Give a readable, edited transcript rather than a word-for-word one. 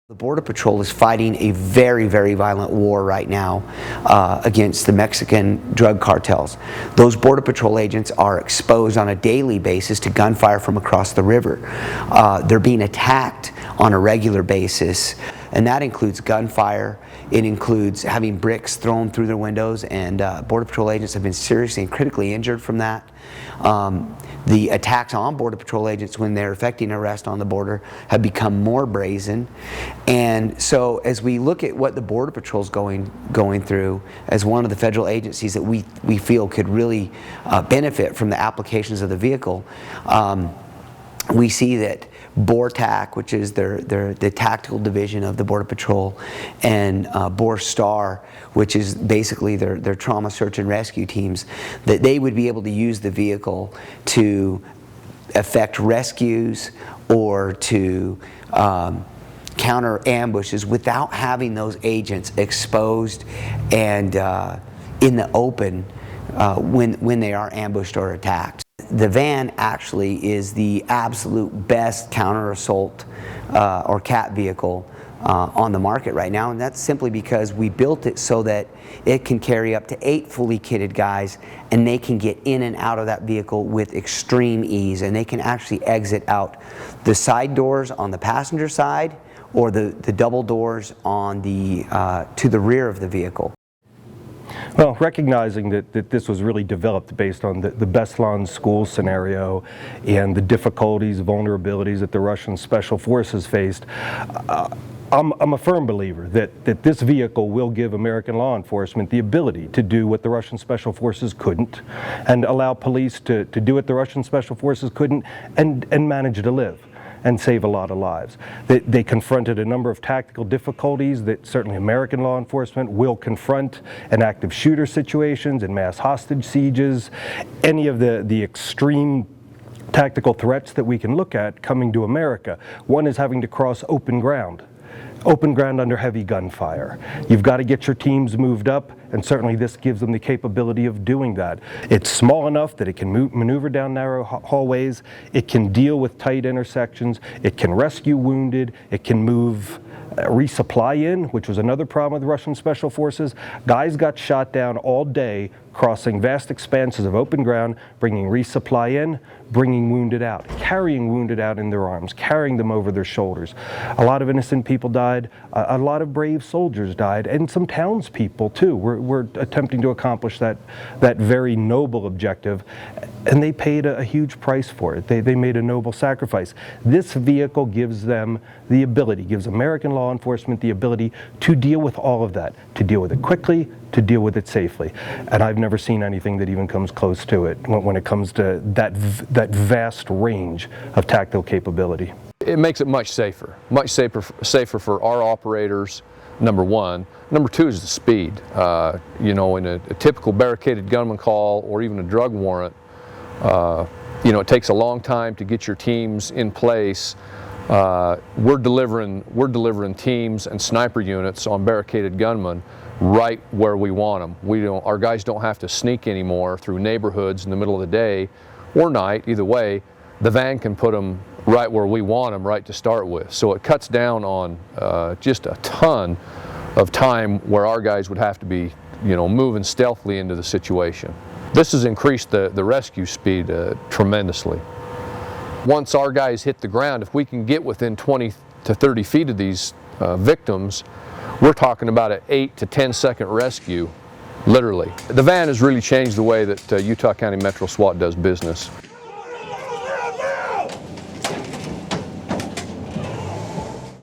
The Border Patrol is fighting a very, very violent war right now against the Mexican drug cartels. Those Border Patrol agents are exposed on a daily basis to gunfire from across the river. They're being attacked on a regular basis, and that includes gunfire. It includes having bricks thrown through their windows, and Border Patrol agents have been seriously and critically injured from that. The attacks on Border Patrol agents when they're effecting arrest on the border have become more brazen. And so as we look at what the Border Patrol is going through as one of the federal agencies that we feel could really benefit from the applications of the vehicle, we see that BORTAC, which is the tactical division of the Border Patrol, and BORSTAR, which is basically their trauma search and rescue teams, that they would be able to use the vehicle to effect rescues or to counter ambushes without having those agents exposed and in the open when they are ambushed or attacked. The van actually is the absolute best counter-assault or CAT vehicle on the market right now, and that's simply because we built it so that it can carry up to 8 fully kitted guys, and they can get in and out of that vehicle with extreme ease, and they can actually exit out the side doors on the passenger side or the double doors on the to the rear of the vehicle. Well, recognizing that this was really developed based on the Beslan school scenario and the difficulties, vulnerabilities that the Russian special forces faced, I'm a firm believer that this vehicle will give American law enforcement the ability to do what the Russian special forces couldn't, and allow police to do what the Russian special forces couldn't, and manage to live and save a lot of lives. They confronted a number of tactical difficulties that certainly American law enforcement will confront in active shooter situations, in mass hostage sieges, any of the extreme tactical threats that we can look at coming to America. One is having to cross open ground under heavy gunfire. You've got to get your teams moved up, and certainly this gives them the capability of doing that. It's small enough that it can maneuver down narrow hallways, it can deal with tight intersections, it can rescue wounded, it can move resupply in, which was another problem with the Russian special forces. Guys got shot down all day crossing vast expanses of open ground, bringing resupply in, bringing wounded out, carrying wounded out in their arms, carrying them over their shoulders. A lot of innocent people died, a lot of brave soldiers died, and some townspeople too were attempting to accomplish that very noble objective, and they paid a huge price for it. They made a noble sacrifice. This vehicle gives them the ability, gives American law enforcement the ability to deal with all of that, to deal with it quickly, to deal with it safely. And I've never seen anything that even comes close to it when it comes to that vast range of tactical capability. It makes it much safer for our operators, number one. Number two is the speed. You know, in a typical barricaded gunman call or even a drug warrant, you know, it takes a long time to get your teams in place. We're delivering teams and sniper units on barricaded gunmen right where we want them. Our guys don't have to sneak anymore through neighborhoods in the middle of the day or night, either way. The van can put them right where we want them right to start with. So it cuts down on just a ton of time where our guys would have to be, you know, moving stealthily into the situation. This has increased the rescue speed tremendously. Once our guys hit the ground, if we can get within 20 to 30 feet of these victims, we're talking about an 8 to 10 second rescue, literally. The van has really changed the way that Utah County Metro SWAT does business.